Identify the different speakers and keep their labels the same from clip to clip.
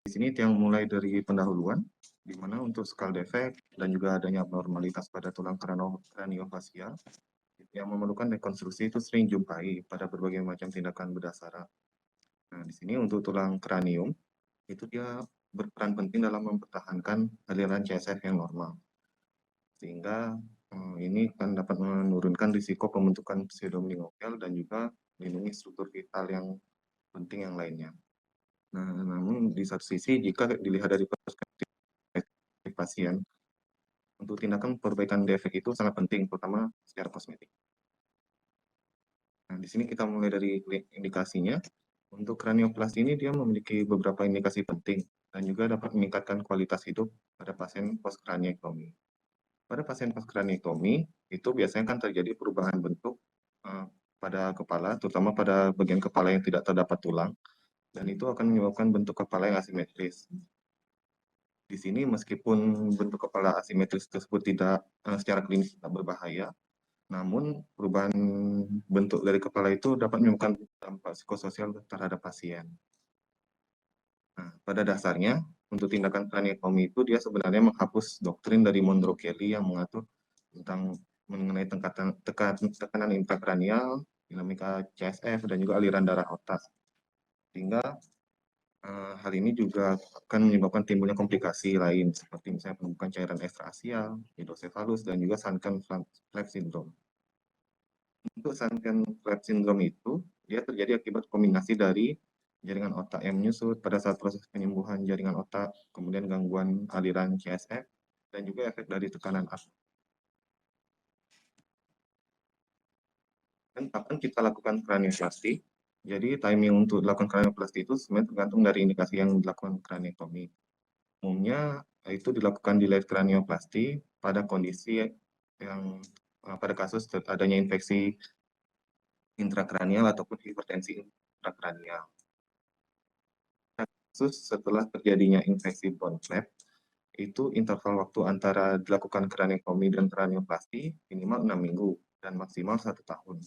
Speaker 1: Di sini yang mulai dari pendahuluan, di mana untuk skala defek dan juga adanya abnormalitas pada tulang kraniofasial yang memerlukan rekonstruksi itu sering jumpai pada berbagai macam tindakan bedah saraf. Nah, di sini untuk tulang kranium itu dia berperan penting dalam mempertahankan aliran CSF yang normal, sehingga ini kan dapat menurunkan risiko pembentukan pseudomeningokal dan juga melindungi struktur vital yang penting yang lainnya. Nah, namun di satu sisi jika dilihat dari perspektif pasien, untuk tindakan perbaikan defek itu sangat penting, terutama secara kosmetik. Nah, di sini kita mulai dari indikasinya. Untuk kranioplasti ini dia memiliki beberapa indikasi penting dan juga dapat meningkatkan kualitas hidup pada pasien post-kraniektomi. Pada pasien post-kraniektomi itu biasanya kan terjadi perubahan bentuk pada kepala, terutama pada bagian kepala yang tidak terdapat tulang, dan itu akan menyebabkan bentuk kepala yang asimetris. Di sini meskipun bentuk kepala asimetris tersebut tidak secara klinis tidak berbahaya, namun perubahan bentuk dari kepala itu dapat menyebabkan dampak psikososial terhadap pasien. Nah, pada dasarnya, untuk tindakan kraniektomi itu dia sebenarnya menghapus doktrin dari Monroe Kelly yang mengatur tentang mengenai tekanan intrakranial, dinamika CSF, dan juga aliran darah otak. Sehingga hal ini juga akan menyebabkan timbulnya komplikasi lain, seperti misalnya penumpukan cairan ekstraaksial, hidrosefalus, dan juga Sunken-Flap syndrome. Untuk Sunken-Flap syndrome itu, dia terjadi akibat kombinasi dari jaringan otak yang menyusut pada saat proses penyembuhan jaringan otak, kemudian gangguan aliran CSF, dan juga efek dari tekanan asam. Dan kapan kita lakukan kranioplasti? Jadi timing untuk dilakukan kranioplasti itu sebenarnya tergantung dari indikasi yang dilakukan kraniektomi. Umumnya itu dilakukan delayed kranioplasti pada kondisi yang pada kasus adanya infeksi intrakranial ataupun hipertensi intrakranial. Kasus setelah terjadinya infeksi bone flap, itu interval waktu antara dilakukan kraniektomi dan kranioplasti minimal 6 minggu dan maksimal 1 tahun.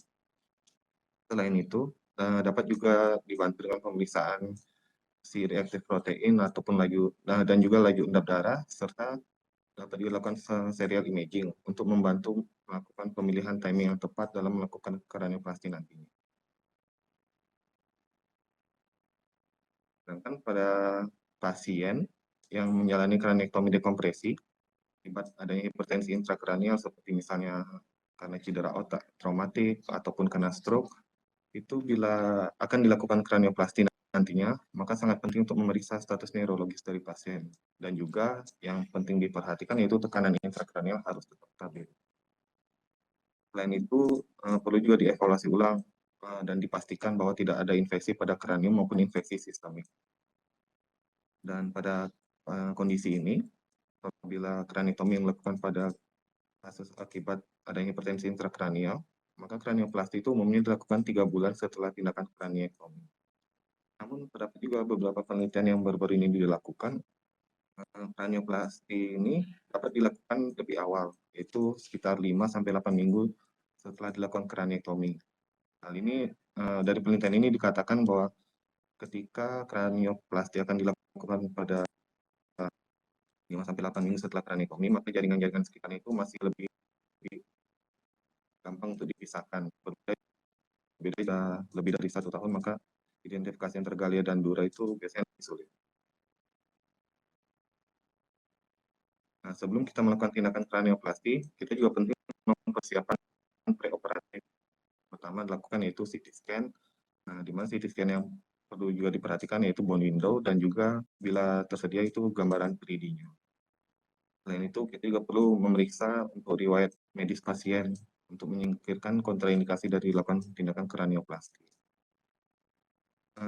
Speaker 1: Selain itu, dapat juga dibantu dengan pemeriksaan si reaktif protein ataupun dan juga laju endap darah, serta dapat dilakukan serial imaging untuk membantu melakukan pemilihan timing yang tepat dalam melakukan kranioplasti nantinya. Sedangkan pada pasien yang menjalani kraniektomi dekompresi akibat adanya hipertensi intrakranial seperti misalnya karena cedera otak traumatik ataupun karena stroke, itu bila akan dilakukan kranioplasti nantinya, maka sangat penting untuk memeriksa status neurologis dari pasien. Dan juga yang penting diperhatikan yaitu tekanan intrakranial harus tetap stabil. Selain itu, perlu juga dievaluasi ulang dan dipastikan bahwa tidak ada infeksi pada kranium maupun infeksi sistemik. Dan pada kondisi ini, apabila kraniektomi yang dilakukan pada kasus akibat adanya hipertensi intrakranial, maka kranioplasti itu umumnya dilakukan 3 bulan setelah tindakan kraniektomi. Namun terdapat juga beberapa penelitian yang baru-baru ini dilakukan. Kranioplasti ini dapat dilakukan lebih awal, yaitu sekitar 5-8 minggu setelah dilakukan kraniektomi. Hal ini dari penelitian ini dikatakan bahwa ketika kranioplasti akan dilakukan pada 5-8 minggu setelah kraniektomi, maka jaringan-jaringan sekitarnya itu masih lebih gampang untuk dipisahkan. Berbeda lebih dari 1 tahun, maka identifikasi yang tergalia dan dura itu biasanya lebih sulit. Nah, sebelum kita melakukan tindakan kranioplasti, kita juga penting mempersiapkan preoperatif. Pertama dilakukan yaitu CT scan. Nah, di mana CT scan yang perlu juga diperhatikan yaitu bone window dan juga bila tersedia itu gambaran 3D-nya. Selain itu, kita juga perlu memeriksa untuk riwayat medis pasien untuk menyingkirkan kontraindikasi dari dilakukan tindakan kranioplasti.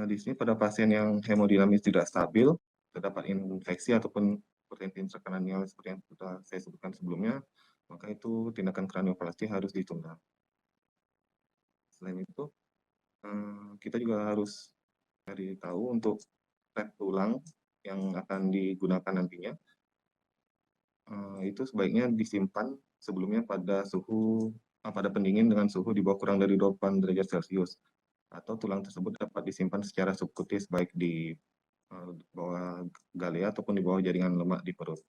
Speaker 1: Di sini pada pasien yang hemodinamis tidak stabil, terdapat infeksi ataupun hipertensi intrakranial seperti yang sudah saya sebutkan sebelumnya, maka itu tindakan kranioplasti harus ditunda. Selain itu, kita juga harus cari tahu untuk flap tulang yang akan digunakan nantinya, itu sebaiknya disimpan sebelumnya pada pendingin dengan suhu di bawah kurang dari 28 derajat Celcius, atau tulang tersebut dapat disimpan secara subkutis baik di bawah galea ataupun di bawah jaringan lemak di perut.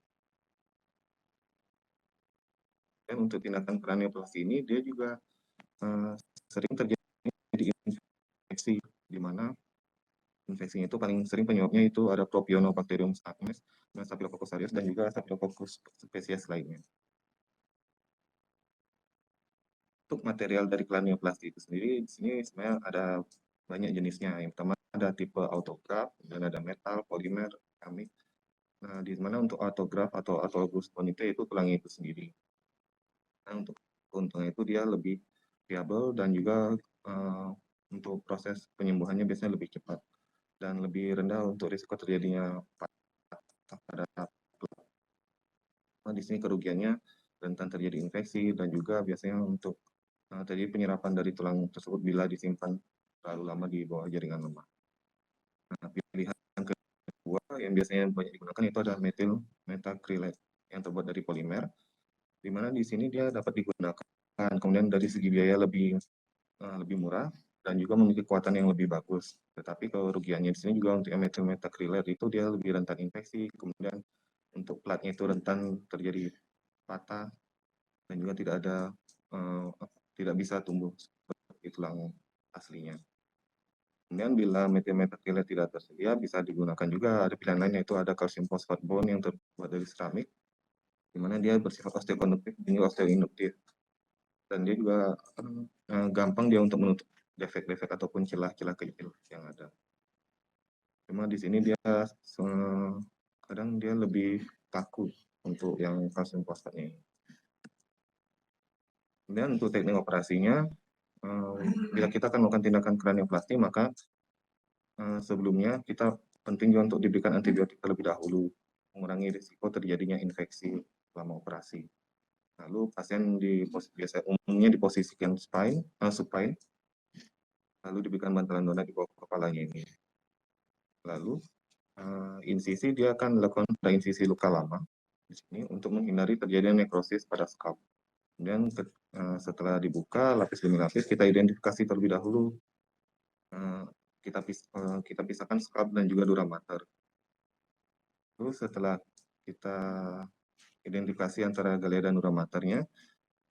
Speaker 1: Dan untuk tindakan kranioplasti ini dia juga sering terjadi infeksi, di mana infeksinya itu paling sering penyebabnya itu ada Propionibacterium acnes, Staphylococcus aureus, dan juga Staphylococcus spesies lainnya. Untuk material dari kranioplasti itu sendiri, di sini sebenarnya ada banyak jenisnya. Yang pertama ada tipe autograf, dan ada metal, polimer, keramik. Nah, di mana untuk autograf atau autologous bonite itu tulangnya itu sendiri. Nah, untuk keuntungan itu dia lebih viable dan juga untuk proses penyembuhannya biasanya lebih cepat dan lebih rendah untuk risiko terjadinya patah pada. Nah, di sini kerugiannya rentan terjadi infeksi dan juga biasanya untuk terjadi penyerapan dari tulang tersebut bila disimpan terlalu lama di bawah jaringan lemak. Nah, pilihan kedua yang biasanya banyak digunakan itu adalah metil methacrylate yang terbuat dari polimer, di mana di sini dia dapat digunakan, kemudian dari segi biaya lebih murah dan juga memiliki kekuatan yang lebih bagus. Tetapi kerugiannya di sini juga untuk metil methacrylate itu dia lebih rentan infeksi, kemudian untuk platnya itu rentan terjadi patah dan juga tidak bisa tumbuh seperti tulang aslinya. Kemudian bila metil methacrylate tidak tersedia, bisa digunakan juga ada pilihan lain, yaitu ada calcium phosphate bond yang terbuat dari seramik, di mana dia bersifat osteokonduktif dan juga osteoinduktif. Dan dia juga gampang dia untuk menutup defek-defek ataupun celah-celah kecil yang ada. Cuma di sini dia kadang dia lebih kaku untuk yang kalsium fosfatnya ini. Kemudian untuk teknik operasinya, bila kita akan melakukan tindakan kranioplasti, maka sebelumnya kita penting juga untuk diberikan antibiotik terlebih dahulu, mengurangi risiko terjadinya infeksi selama operasi. Lalu pasien biasa umumnya diposisikan supine, lalu diberikan bantalan donat di bawah kepalanya ini. Lalu insisi dia akan melakukan insisi luka lama di sini untuk menghindari terjadinya nekrosis pada scalp. Kemudian setelah dibuka lapis demi lapis kita identifikasi terlebih dahulu, kita pisahkan scalp dan juga dura mater. Terus setelah kita identifikasi antara galea dan dura maternya,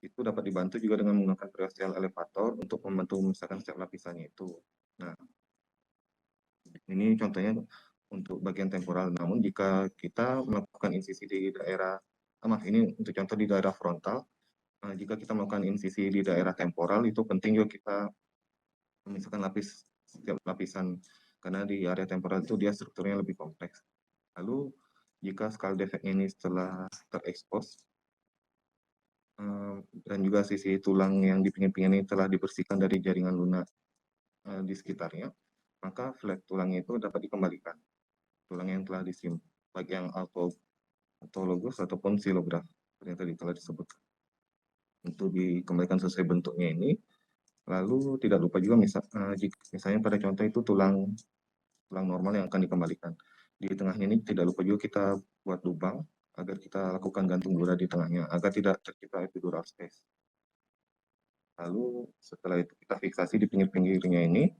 Speaker 1: itu dapat dibantu juga dengan menggunakan periosteal elevator untuk membantu memisahkan setiap lapisannya itu. Nah, ini contohnya untuk bagian temporal. Namun jika kita melakukan insisi di daerah, ini untuk contoh di daerah frontal, jika kita melakukan insisi di daerah temporal, itu penting juga kita memisahkan setiap lapisan, karena di area temporal itu dia strukturnya lebih kompleks. Lalu jika skal defeknya ini setelah terekspos dan juga sisi tulang yang di pinggir-pinggir ini telah dibersihkan dari jaringan lunak di sekitarnya, maka flap tulangnya itu dapat dikembalikan. Tulang yang telah disimpan, baik yang autologous ataupun silograf yang tadi telah disebutkan, untuk dikembalikan sesuai bentuknya ini. Lalu tidak lupa juga misalnya pada contoh itu tulang normal yang akan dikembalikan. Di tengahnya ini tidak lupa juga kita buat lubang agar kita lakukan gantung dura di tengahnya agar tidak tercipta epidural space. Lalu setelah itu kita fiksasi di pinggir-pinggirnya ini,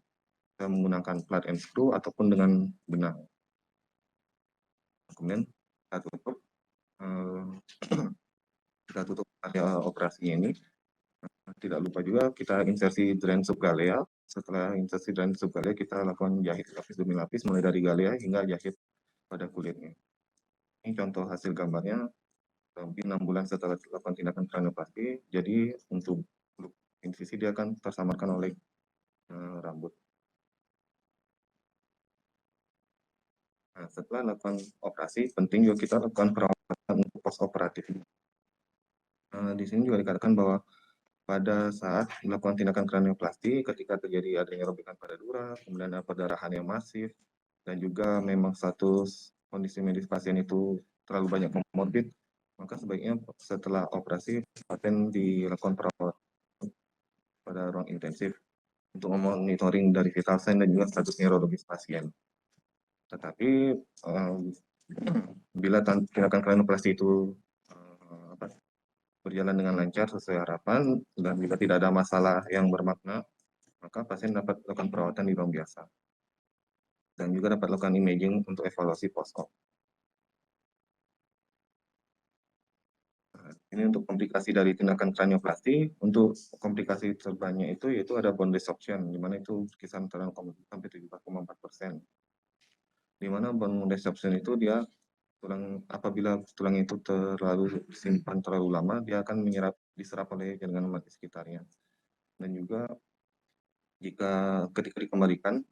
Speaker 1: kita menggunakan plat and screw ataupun dengan benang. Kemudian kita tutup area operasinya ini. Tidak lupa juga kita insersi drain subgalea. Setelah insersi drain subgalea, kita lakukan jahit lapis demi lapis mulai dari galea hingga jahit pada kulitnya. Ini contoh hasil gambarnya lebih 6 bulan setelah dilakukan tindakan kranioplasti. Jadi untuk insisi dia akan tersamarkan oleh rambut. Nah, setelah lakukan operasi, penting juga kita lakukan perawatan untuk post operatif. Di sini juga dikatakan bahwa pada saat melakukan tindakan kranioplasti, ketika terjadi adanya robekan pada dura, kemudian ada perdarahan yang masif, dan juga memang status kondisi medis pasien itu terlalu banyak komorbid, maka sebaiknya setelah operasi pasien dilakukan perawatan pada ruang intensif untuk memonitoring dari vital sign dan juga status neurologis pasien. Tetapi bila tindakan kranioplasti itu berjalan dengan lancar sesuai harapan dan bila tidak ada masalah yang bermakna, maka pasien dapat melakukan perawatan di ruang biasa. dan juga dapat lakukan imaging untuk evaluasi post-op. Ini untuk komplikasi dari tindakan kranioplasti. Untuk komplikasi terbanyak itu yaitu ada bone resorption, di mana itu kisaran sampai 74,4%. Di mana bone resorption itu dia apabila tulang itu terlalu disimpan terlalu lama, dia akan diserap oleh jaringan lemak di sekitarnya. Dan juga jika ketika dikembalikan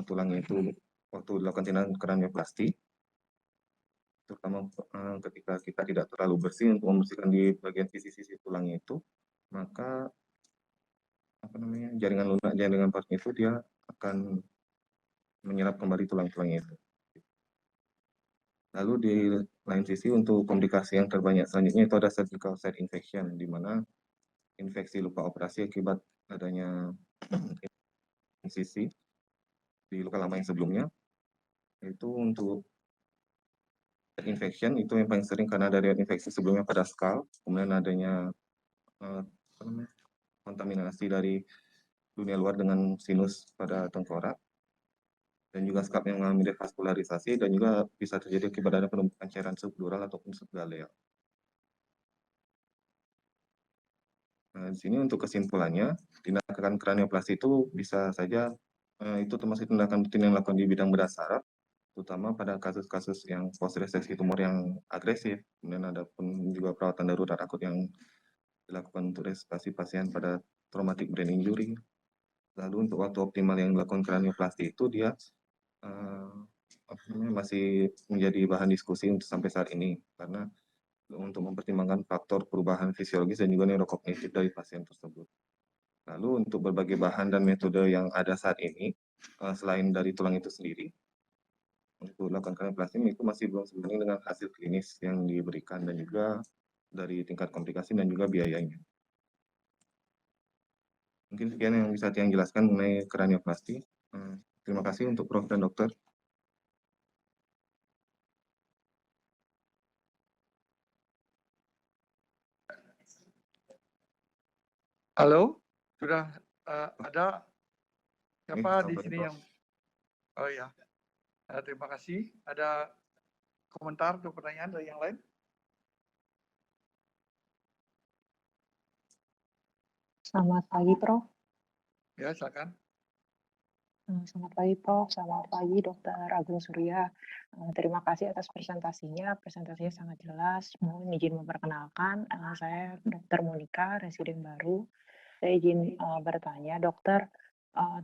Speaker 1: tulang itu waktu dilakukan tindakan kranioplasti, terutama ketika kita tidak terlalu bersih untuk membersihkan di bagian sisi-sisi tulangnya itu, maka jaringan lunak jaringan parutnya itu dia akan menyerap kembali tulang-tulangnya itu. Lalu di lain sisi untuk komplikasi yang terbanyak selanjutnya itu ada surgical site infection, di mana infeksi luka operasi akibat adanya insisi di luka lama yang sebelumnya. Itu untuk infection itu yang paling sering karena ada infeksi sebelumnya pada skull, kemudian adanya kontaminasi dari dunia luar dengan sinus pada tengkorak, dan juga scalp yang mengalami devaskularisasi, dan juga bisa terjadi akibat ada penumpukan cairan subdural ataupun subgaleal. Nah, di sini untuk kesimpulannya, tindakan kranioplasti itu bisa saja itu termasuk tindakan rutin yang dilakukan di bidang bedah saraf, terutama pada kasus-kasus yang post-reseksi tumor yang agresif. Kemudian ada pun juga perawatan darurat akut yang dilakukan untuk resusitasi pasien pada traumatic brain injury. Lalu untuk waktu optimal yang dilakukan kranioplasti itu dia masih menjadi bahan diskusi untuk sampai saat ini, karena untuk mempertimbangkan faktor perubahan fisiologis dan juga neurokognitif dari pasien tersebut. Lalu untuk berbagai bahan dan metode yang ada saat ini, selain dari tulang itu sendiri, untuk melakukan kranioplasti itu masih belum sebanding dengan hasil klinis yang diberikan dan juga dari tingkat komplikasi dan juga biayanya. Mungkin sekian yang bisa Tiang jelaskan mengenai kranioplasti. Terima kasih untuk Prof dan Dokter.
Speaker 2: Halo, sudah ada siapa di
Speaker 1: Sahabat
Speaker 2: sini
Speaker 1: Prof.
Speaker 2: yang? Oh ya, terima kasih. Ada komentar atau pertanyaan dari yang lain?
Speaker 3: Selamat pagi, Prof.
Speaker 2: Ya, silakan.
Speaker 3: Selamat pagi, Prof. Selamat pagi, Dr. Agung Surya. Terima kasih atas presentasinya. Presentasinya sangat jelas. Mohon izin memperkenalkan, saya Dr. Monica, residen baru. Saya izin bertanya, Dokter.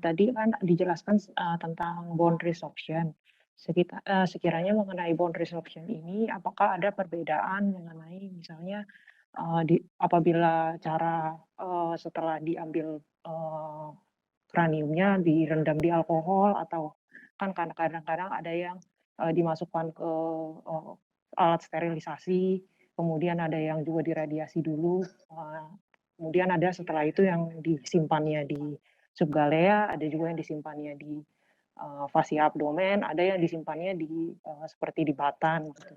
Speaker 3: Tadi kan dijelaskan tentang bone resorption. Sekiranya mengenai bone resorption ini, apakah ada perbedaan mengenai misalnya apabila cara setelah diambil kraniumnya direndam di alkohol, atau kan kadang-kadang ada yang dimasukkan ke alat sterilisasi, kemudian ada yang juga diradiasi dulu, kemudian ada setelah itu yang disimpannya di subgalea, ada juga yang disimpannya di fascia abdomen, ada yang disimpannya di seperti di batan gitu.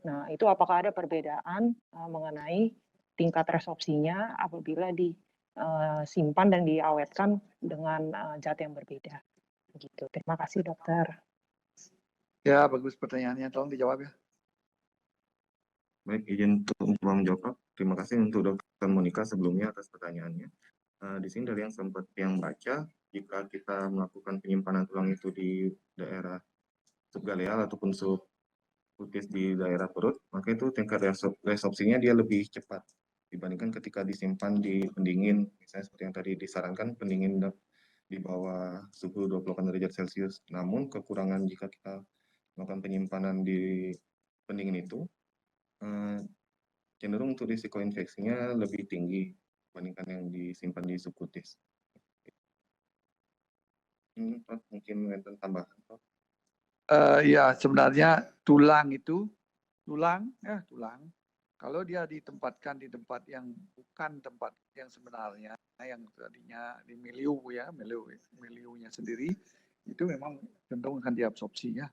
Speaker 3: Nah, itu apakah ada perbedaan mengenai tingkat resorpsinya apabila disimpan dan diawetkan dengan zat yang berbeda? Gitu. Terima kasih, Dokter.
Speaker 2: Ya, bagus pertanyaannya. Tolong dijawab ya.
Speaker 1: Baik, izin untuk menjawab. Terima kasih untuk Dr. Monica sebelumnya atas pertanyaannya. Di sini dari yang sempat yang baca, jika kita melakukan penyimpanan tulang itu di daerah subgaleal ataupun subkutis di daerah perut, maka itu tingkat resorpsinya dia lebih cepat dibandingkan ketika disimpan di pendingin, misalnya seperti yang tadi disarankan pendingin di bawah suhu 28 derajat Celcius. Namun kekurangan jika kita melakukan penyimpanan di pendingin itu, cenderung untuk risiko infeksinya lebih tinggi dibandingkan yang disimpan di subkutis. Mungkin ada tambahan, Prof.
Speaker 2: Ya, sebenarnya tulang kalau dia ditempatkan di tempat yang bukan tempat yang sebenarnya, yang tadinya di miliunya sendiri, itu memang cenderung akan diabsorpsi ya.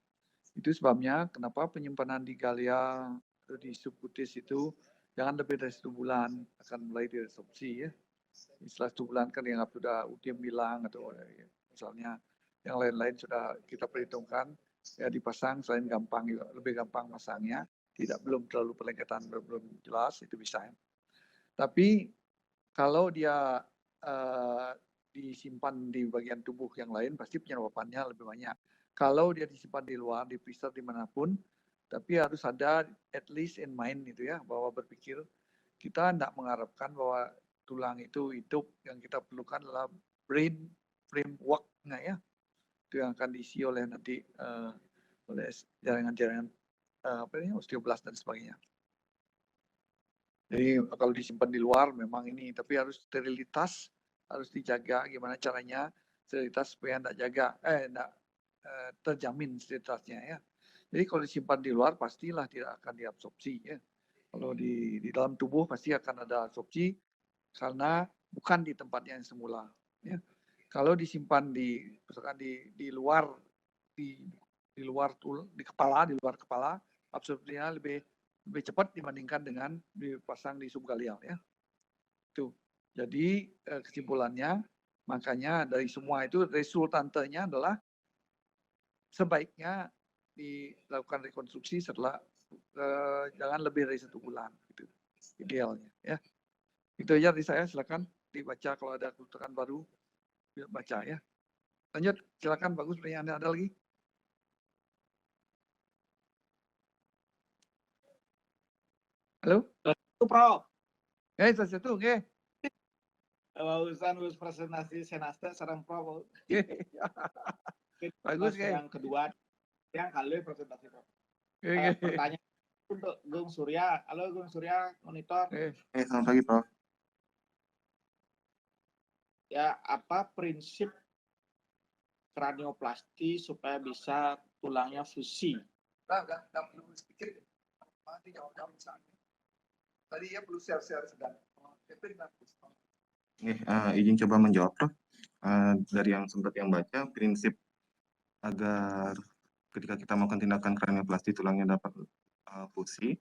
Speaker 2: Itu sebabnya kenapa penyimpanan di galea atau di subkutis itu jangan lebih dari 1 bulan akan mulai diabsorpsi ya. Setelah 1 bulan kan dianggap sudah UTM bilang atau misalnya Yang lain-lain sudah kita perhitungkan, ya dipasang selain gampang juga lebih gampang masangnya, belum terlalu pelengketan belum jelas itu bisa. Tapi kalau dia disimpan di bagian tubuh yang lain pasti penyerapannya lebih banyak. Kalau dia disimpan di luar, di freezer dimanapun, tapi harus ada at least in mind itu ya, bahwa berpikir kita tidak mengharapkan bahwa tulang itu hidup, yang kita perlukan adalah brain framework-nya ya, itu yang akan diisi oleh nanti oleh jaringan-jaringan osteoblast dan sebagainya. Jadi kalau disimpan di luar memang ini, tapi harus sterilitas harus dijaga. Gimana caranya sterilitas supaya tidak terjamin sterilitasnya ya. Jadi kalau disimpan di luar pastilah tidak akan diabsorpsi ya. Kalau di dalam tubuh pasti akan ada absorpsi karena bukan di tempatnya yang semula. Ya. Kalau disimpan misalkan di luar di luar kepala, absorpsinya lebih cepat dibandingkan dengan dipasang di subgalial ya. Itu. Jadi kesimpulannya, makanya dari semua itu resultantenya adalah sebaiknya dilakukan rekonstruksi setelah jangan lebih dari 1 bulan gitu. Idealnya ya. Itu aja dari saya, silakan dibaca kalau ada kebutuhan baru baca ya. Lanjut, silakan bagus pertanyaan ada lagi. Halo?
Speaker 4: Prof.
Speaker 2: Satu, oke.
Speaker 4: Bagusan wis presentasi senasta sareng Prof.
Speaker 2: Bagus,
Speaker 4: yang kedua, yang kali presentasi Prof.
Speaker 2: Oke.
Speaker 4: Pertanyaan untuk Gung Surya. Halo Gung Surya, monitor.
Speaker 1: Selamat pagi, Prof.
Speaker 4: Ya, apa prinsip kranioplasti supaya bisa tulangnya fusi?
Speaker 2: Enggak perlu sedikit. Nanti jawab misalnya. Tadi ya perlu share sedang.
Speaker 1: Izin coba menjawab, Prof. Dari yang sempat yang baca, prinsip agar ketika kita melakukan tindakan kranioplasti tulangnya dapat fusi,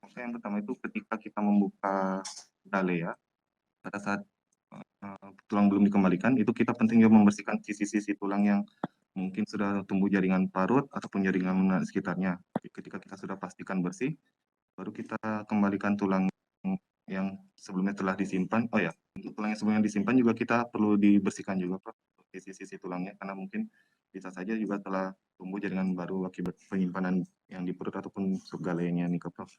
Speaker 1: maka yang pertama itu ketika kita membuka dalea, pada saat tulang belum dikembalikan, itu kita penting juga membersihkan sisi-sisi tulang yang mungkin sudah tumbuh jaringan parut ataupun jaringan sekitarnya. Ketika kita sudah pastikan bersih, baru kita kembalikan tulang yang sebelumnya telah disimpan. Oh ya, untuk tulang yang sebelumnya disimpan juga kita perlu dibersihkan juga, Prof, sisi-sisi tulangnya, karena mungkin bisa saja juga telah tumbuh jaringan baru akibat penyimpanan yang di perut ataupun subgaleanya nih, Prof.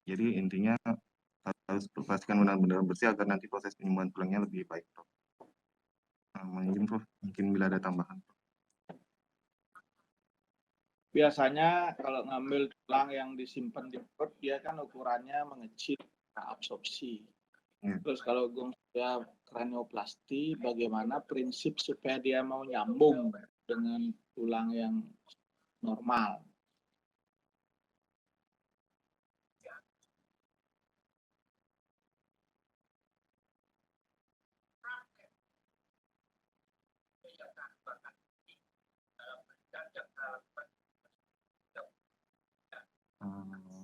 Speaker 1: Jadi intinya harus pastikan benar-benar bersih agar nanti proses penyembuhan tulangnya lebih baik, Prof. Prof, mungkin bila ada tambahan.
Speaker 4: Biasanya kalau ngambil tulang yang disimpan di perut, dia kan ukurannya mengecil, absorpsi. Terus kalau Gung Surya kranioplasti, bagaimana prinsip supaya dia mau nyambung dengan tulang yang normal?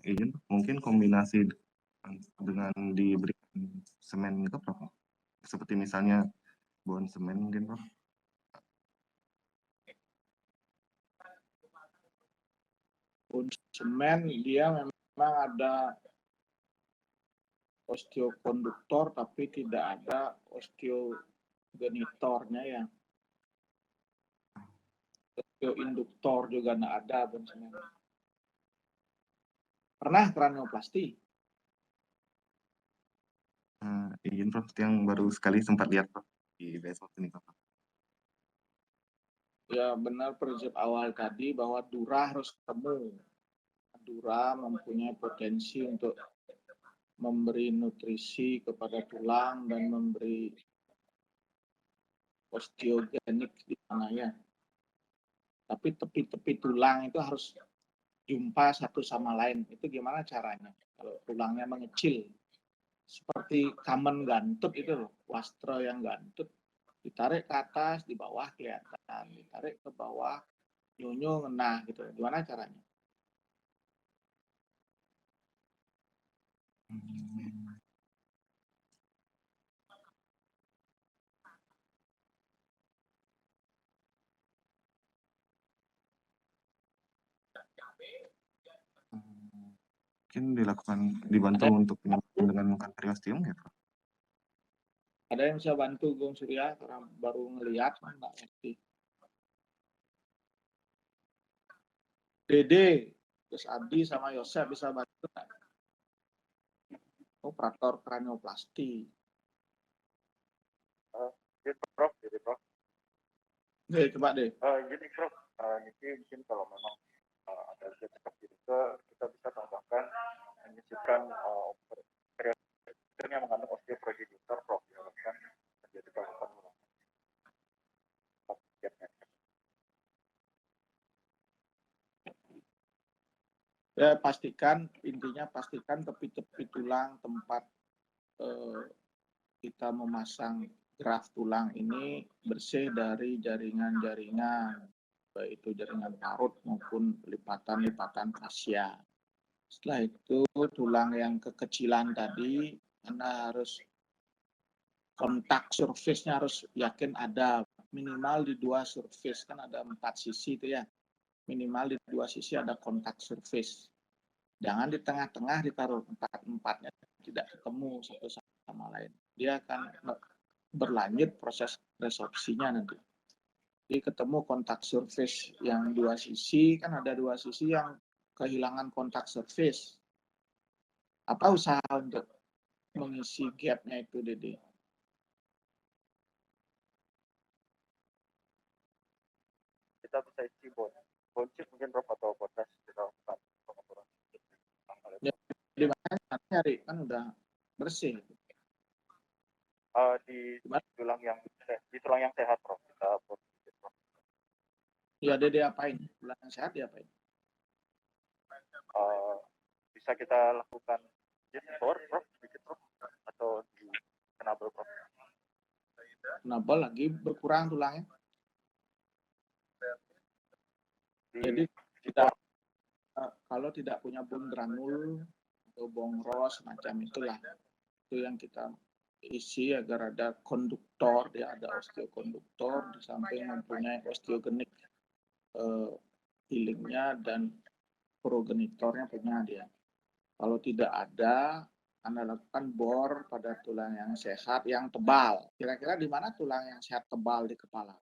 Speaker 1: Izin, mungkin kombinasi dengan diberikan semen itu, Prof. Seperti misalnya bon semen mungkin, Prof.
Speaker 4: Bon semen dia memang ada osteokonduktor tapi tidak ada osteogenitornya ya. Osteoinduktor juga tidak ada bon semen. Pernah kranioplasti?
Speaker 1: Izin, Prof, yang baru sekali sempat lihat, Prof, di besok ini, Prof.
Speaker 4: Ya benar, prinsip awal tadi bahwa dura harus ketemu. Dura mempunyai potensi untuk memberi nutrisi kepada tulang dan memberi osteogenik di sananya. Tapi tepi-tepi tulang itu harus jumpa satu sama lain. Itu gimana caranya? Kalau tulangnya mengecil, seperti kamen gantut itu loh, wastra yang gantut, ditarik ke atas, di bawah kelihatan, ditarik ke bawah, nyunyu ngena gitu. Gimana caranya?
Speaker 1: Mungkin dibantu untuk penyembuhan dengan makan periosteum ya, Prof?
Speaker 4: Ada yang bisa bantu Bung Surya karena baru ngelihat nggak ngerti. Dede, terus Adi sama Yosef bisa bantu nggak? Operator kranioplasti.
Speaker 5: Jadi Prof, jadi Prof.
Speaker 4: Oke, coba deh.
Speaker 5: Jadi Prof, ini mungkin kalau memang ada seperti itu, kita bisa tambahkan menyisipkan yang mengandung osteoprogenitor, Prof, ya kan menjadi bahan
Speaker 4: Ya, intinya pastikan tepi-tepi tulang tempat kita memasang graf tulang ini bersih dari jaringan-jaringan, baik itu jaringan parut maupun lipatan-lipatan fascia. Setelah itu tulang yang kekecilan tadi, Anda harus kontak surface-nya harus yakin ada minimal di 2 surface, kan ada 4 sisi itu ya. Minimal di 2 sisi ada kontak surface. Jangan di tengah-tengah ditaruh, empatnya tidak ketemu satu sama lain. Dia akan berlanjut proses resorpsinya nanti. Jadi ketemu kontak surface yang 2 sisi, kan ada 2 sisi yang kehilangan kontak surface. Apa usaha untuk mengisi gap-nya itu, Dede?
Speaker 5: kita bisa isi bonchip mungkin Prof atau potas kita lakukan pengaturan.
Speaker 4: Di mana nyari kan udah bersih.
Speaker 5: Di tulang yang sehat Prof. Kita bonchip, Prof.
Speaker 4: Ya Dede apain? Tulang yang sehat diapain?
Speaker 5: Bisa kita lakukan Prof, sedikit Prof, atau di kenabel Prof.
Speaker 4: Kenabel lagi berkurang tulangnya. Jadi kalau tidak punya bone granul atau bone rose macam itulah, itu yang kita isi agar ada konduktor, dia ada osteokonduktor di samping mempunyai osteogenik healingnya dan progenitornya punya dia. Kalau tidak ada, Anda lakukan bor pada tulang yang sehat yang tebal. Kira-kira di mana tulang yang sehat tebal di kepala?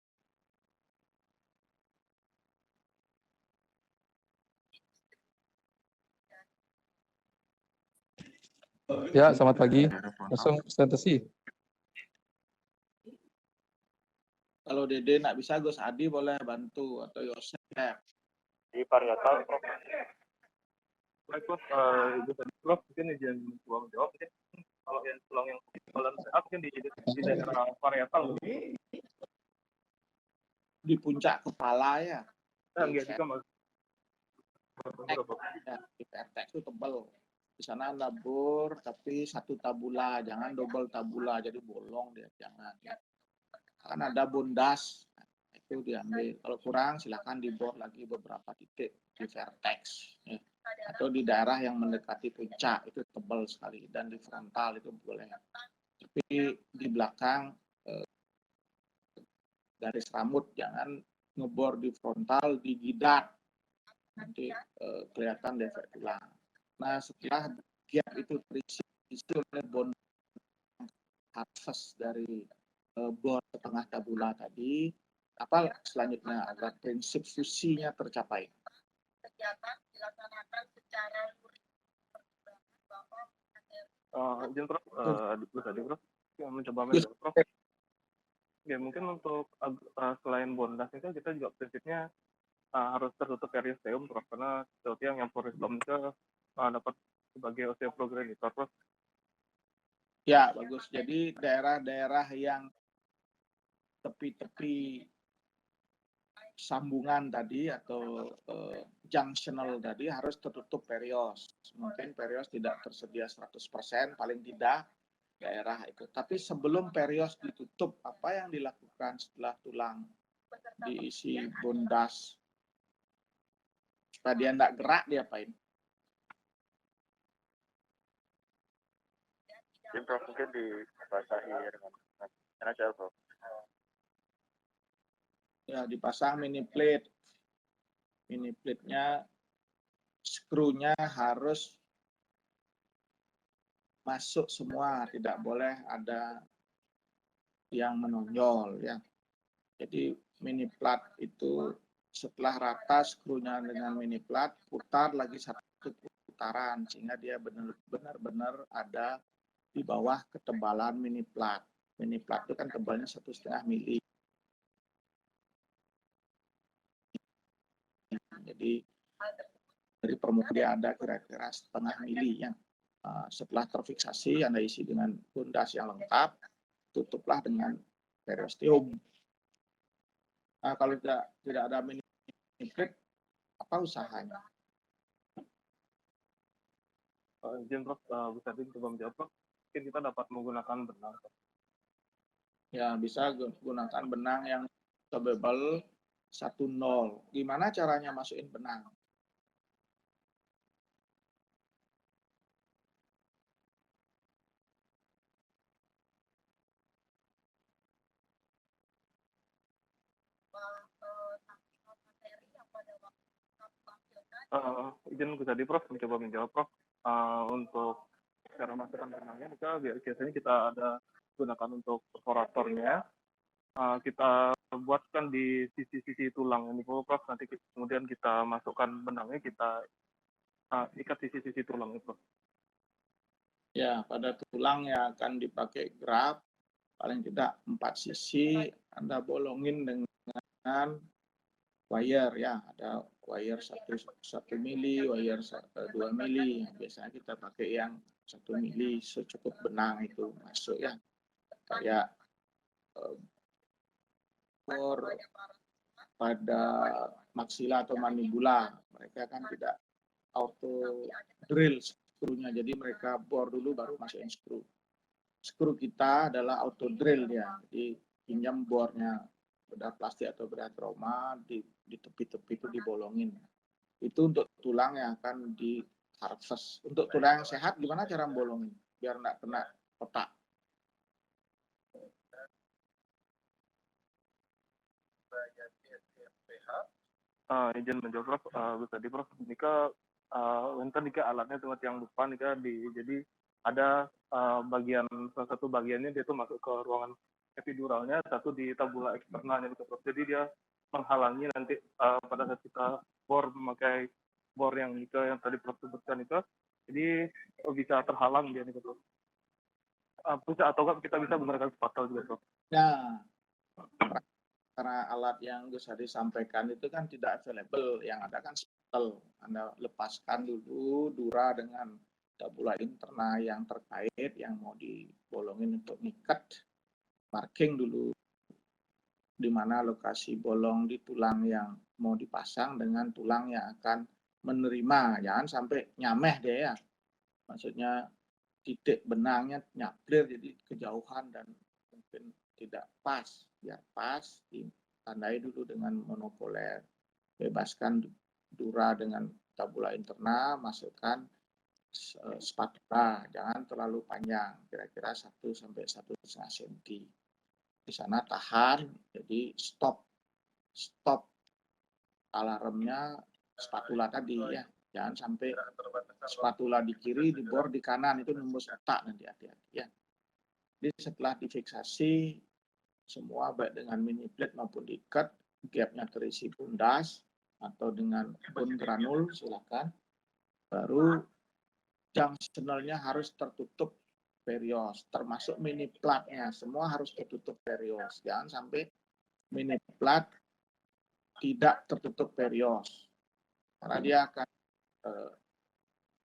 Speaker 6: Ya, selamat pagi. Langsung presentasi.
Speaker 4: Kalau Dede nggak bisa, Gus Adi boleh bantu atau Yosef.
Speaker 5: Di parietal Prof.
Speaker 7: Baik Prof, Ibu tadi Prof mungkin izin tuang jawab mungkin kalau yang tulang yang kekebalan sehat mungkin di daerah parietal
Speaker 4: Di puncak kepala ya.
Speaker 7: enggak juga Mas.
Speaker 4: Ya, di vertex itu tebal. Di sana Anda bor tapi 1 tabula, jangan double tabula jadi bolong dia, jangan ya. Kan ada bondas, itu diambil. Kalau kurang silakan dibor lagi beberapa titik di vertex ya. Atau di daerah yang mendekati puncak itu tebal sekali, dan di frontal itu boleh. Tapi di belakang garis rambut jangan ngebor di frontal, di jidat nanti kelihatan defek tulang. Nah setelah gap itu terisi oleh bone harvest dari bor setengah tabula tadi, apa selanjutnya agar prinsip fusinya tercapai? Kegiatan dilaksanakan secara
Speaker 7: izin Prof, tadi Prof yang mencoba Prof. Ya mungkin untuk selain bondas itu kita juga prinsipnya harus tertutup periosteum Prof, karena seperti yang periosteum itu dapat sebagai osteoprogenitor Prof.
Speaker 4: Ya bagus. Jadi daerah-daerah yang tepi-tepi sambungan tadi atau junctional tadi harus tertutup perios. Mungkin perios tidak tersedia 100%, paling tidak daerah itu. Tapi sebelum perios ditutup, apa yang dilakukan setelah tulang diisi bondas? Supaya dia tidak gerak, diapain?
Speaker 5: Mungkin Prof mungkin dibasahi dengan aja Prof.
Speaker 4: Ya dipasang mini plate. Mini plate-nya skrunya harus masuk semua, tidak boleh ada yang menonjol ya. Jadi mini plat itu setelah rata skrunya dengan mini plat, putar lagi satu putaran sehingga dia benar-benar ada di bawah ketebalan mini plat. Mini plat itu kan tebalnya 1,5 mili. Jadi dari permukaan dia ada kira-kira setengah mili ya. Setelah terfiksasi, Anda isi dengan bundas yang lengkap, tutuplah dengan periosteum. Nah, kalau tidak ada mini plat, apa usahanya?
Speaker 7: Izin Prof, bisa coba menjawab Prof. Mungkin kita dapat menggunakan benang.
Speaker 4: Ya, bisa gunakan benang yang tebal 1,0. Gimana caranya masukin benang?
Speaker 7: Izin tadi Prof, mencoba menjawab Prof. Untuk cara masukkan benangnya, biasanya kita ada gunakan untuk perforatornya. Kita buatkan di sisi-sisi tulang ini Prof. Nanti kemudian kita masukkan benangnya, kita ikat sisi-sisi tulang itu.
Speaker 4: Ya, pada tulang yang akan dipakai graf, paling tidak 4 sisi, Anda bolongin dengan wire ya, ada wire 1 mili, wire 2 mili. Biasanya kita pakai yang 1 mili, secukup benang itu masuk ya. Kayak bor pada maksila atau manibula, mereka kan tidak auto drill skrunya, jadi mereka bor dulu baru masukin skru. Skru kita adalah auto drill ya, jadi pinjam bornya bedah plastik atau bedah trauma di tepi-tepi itu dibolongin. Itu untuk tulang yang akan di harvest. Untuk tulang yang sehat gimana cara bolongin biar nggak kena otak?
Speaker 7: Izin menjawab Prof, tadi Prof, Nika alatnya tempat yang lupa Nika jadi ada bagian salah satu bagiannya dia itu masuk ke ruangan epiduralnya, satu di tabula eksternalnya gitu Prof. Jadi dia menghalangi nanti pada saat kita bor memakai bor yang yang tadi Prof sebutkan itu, jadi bisa terhalang dia nih Prof. Bisa atau kita bisa menggunakan spatel juga Prof.
Speaker 4: Nah, karena alat yang Gus Hadi sampaikan itu kan tidak available, yang ada kan spatel. Anda lepaskan dulu dura dengan tabula interna yang terkait yang mau dibolongin untuk ngikat, marking dulu di mana lokasi bolong di tulang yang mau dipasang dengan tulang yang akan menerima. Jangan sampai nyameh dia ya. Maksudnya titik benangnya nyaplir jadi kejauhan dan mungkin tidak pas. Biar pas, ditandai dulu dengan monopoler. Bebaskan dura dengan tabula interna, masukkan spatula, jangan terlalu panjang, kira-kira 1 sampai 1,5 cm. Di sana tahan, jadi stop alarmnya spatula tadi ya. Jangan sampai spatula di kiri, di bor di kanan, itu nembus otak nanti, hati-hati ya. Jadi setelah difiksasi semua baik dengan mini plate maupun diikat, gapnya terisi bundas atau dengan bone granul silakan. Baru junctionalnya harus tertutup perios, termasuk mini platnya, semua harus tertutup perios. Jangan sampai mini plat tidak tertutup perios, karena dia akan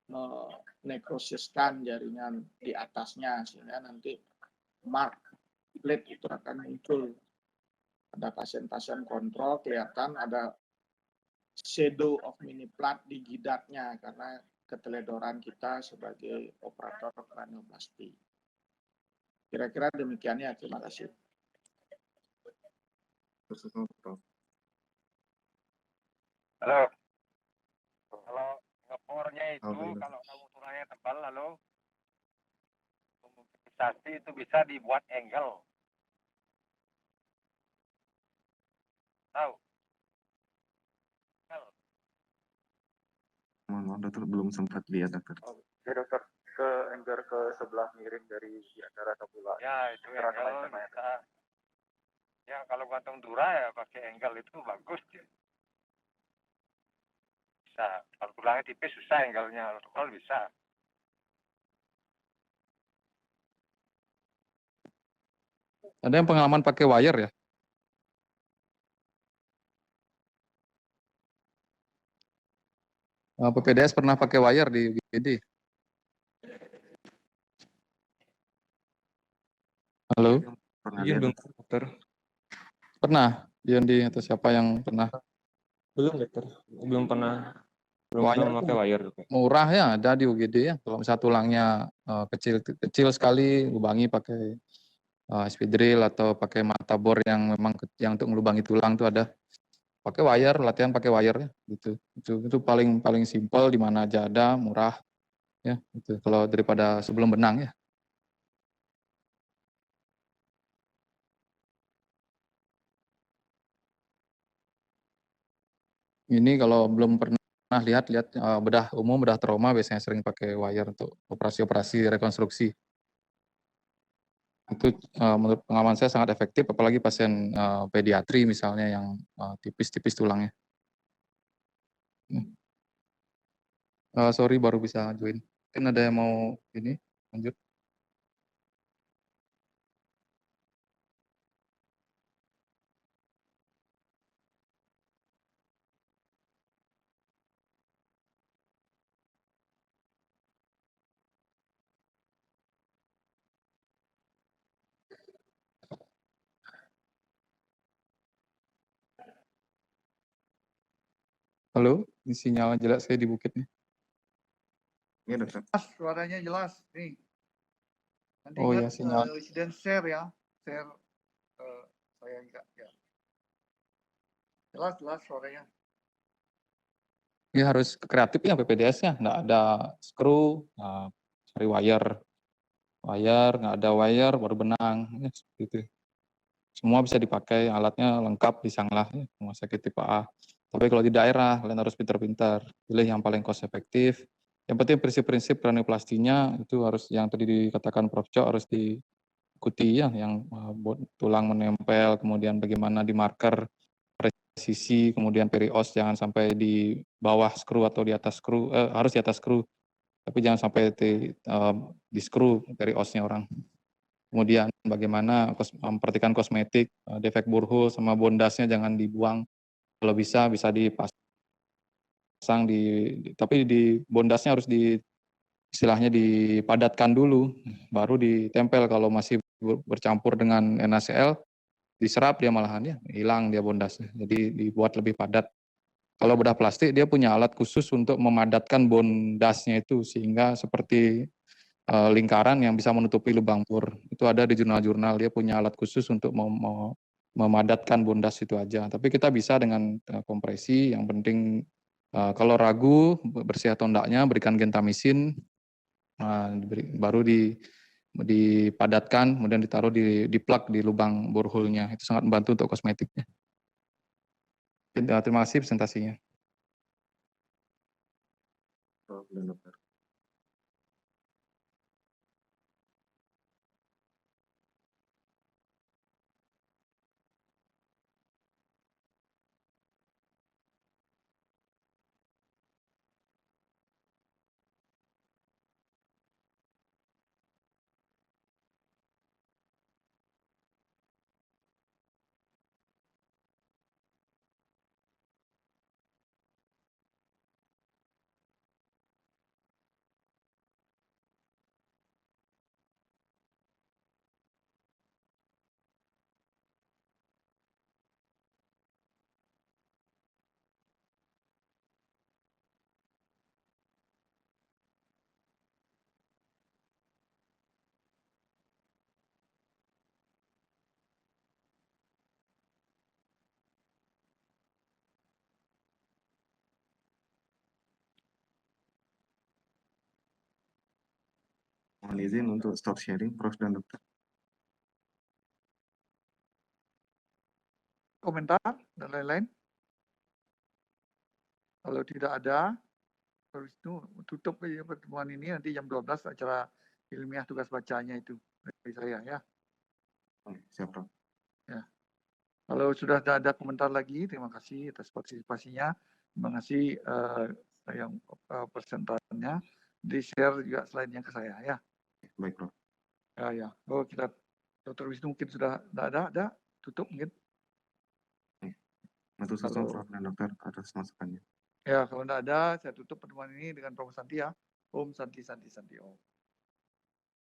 Speaker 4: menekrosiskan jaringan di atasnya sehingga nanti mark plate itu akan muncul. Ada pasien-pasien kontrol kelihatan ada shadow of mini plat di jidatnya karena keteledoran kita sebagai operator kranioplasti. Kira-kira demikian ya, terima kasih.
Speaker 8: Halo. Kalau ngepornya itu kalau kamu tulangnya tebal lalu fiksasi itu bisa dibuat angle. Tahu?
Speaker 1: Mohon dokter belum sempat lihat dokter.
Speaker 5: Oke dokter, ke angle ke sebelah miring dari di antara tabula.
Speaker 8: Ya itu
Speaker 5: Antara
Speaker 8: angle
Speaker 5: sama yang
Speaker 8: bisa. Ya kalau gantung dura ya pakai angle itu bagus. Bisa. Kalau tulangnya tipis susah angle-nya. Kalau bisa.
Speaker 6: Ada yang pengalaman pakai wire ya? PPDS pernah pakai wire di UGD? Halo?
Speaker 1: Pernah
Speaker 9: Izin
Speaker 1: lihat
Speaker 9: belum
Speaker 1: dokter?
Speaker 9: dokter.
Speaker 6: Pernah? Yondi atau siapa yang pernah?
Speaker 9: Belum dokter. Belum pernah
Speaker 6: Wire
Speaker 9: memakai
Speaker 6: tuh
Speaker 9: wire dokter.
Speaker 6: murah ya, ada di UGD ya. Kalau misalnya tulangnya kecil kecil sekali, lubangi pakai speed drill atau pakai mata bor yang memang yang untuk melubangi tulang tuh ada. Pakai wire, latihan pakai wire ya, gitu. Itu paling simpel, di mana aja ada, murah ya. Gitu. Kalau daripada sebelum benang ya. Ini kalau belum pernah lihat bedah umum, bedah trauma biasanya sering pakai wire untuk operasi-operasi rekonstruksi. Itu menurut pengalaman saya sangat efektif, apalagi pasien pediatri misalnya yang tipis-tipis tulangnya. Sorry baru bisa join. Mungkin ada yang mau ini lanjut. Halo, ini sinyal jelas saya di bukit nih.
Speaker 1: Iya dokter.
Speaker 2: Suaranya jelas nih. Nanti
Speaker 6: Oh ya,
Speaker 2: ingat
Speaker 6: sinyal.
Speaker 2: dan share ya, share saya enggak ya. Jelas suaranya.
Speaker 6: Ini harus kreatif ya PPDS-nya, nggak ada screw, cari wire, nggak ada wire baru benang, ya, seperti itu. Semua bisa dipakai, alatnya lengkap di Sanglah, ya, rumah sakit tipe A. Tapi kalau di daerah, kalian harus pintar-pintar, pilih yang paling cost efektif. Yang penting prinsip-prinsip kranioplastinya itu harus, yang tadi dikatakan Prof. Cok, harus diikuti ya, yang tulang menempel, kemudian bagaimana di marker presisi, kemudian perios jangan sampai di bawah skru atau di atas skru, harus di atas skru, tapi jangan sampai di skru periosnya orang. Kemudian bagaimana memperhatikan kosmetik, defek burhul sama bondasnya jangan dibuang. Kalau bisa dipasang tapi di bondasnya harus istilahnya dipadatkan dulu, baru ditempel. Kalau masih bercampur dengan NaCl, diserap dia malahan ya, hilang dia bondasnya. Jadi dibuat lebih padat. Kalau bedah plastik dia punya alat khusus untuk memadatkan bondasnya itu sehingga seperti lingkaran yang bisa menutupi lubang bor. Itu ada di jurnal-jurnal, dia punya alat khusus untuk memadatkan bondas itu aja. Tapi kita bisa dengan kompresi, yang penting kalau ragu bersih atau enggaknya berikan gentamisin, baru dipadatkan, kemudian ditaruh di plug di lubang borehole-nya. Itu sangat membantu untuk kosmetiknya. Terima kasih presentasinya.
Speaker 1: Dokter. Mohon izin untuk stop sharing, Prof dan dokter.
Speaker 2: Komentar dan lain-lain. Kalau tidak ada, Dr. Wisnu tutup aja pertemuan ini, nanti jam 12 acara ilmiah tugas bacanya itu dari saya ya.
Speaker 1: Oke, siap, Prof.
Speaker 2: Ya. Kalau sudah ada komentar lagi, terima kasih atas partisipasinya. Terima kasih yang presentannya. Di-share juga slide-nya ke saya ya.
Speaker 1: Baik, Prof.
Speaker 2: Ya. Oh, kita Dr. Wisnu mungkin sudah ada, tutup mungkin.
Speaker 1: Matur susun,
Speaker 2: Kalau
Speaker 1: Prof. dan Dokter atas masukannya.
Speaker 2: ya kalau tidak ada, saya tutup pertemuan ini dengan Prof. Santi ya. Om Santi Santi Santi Om.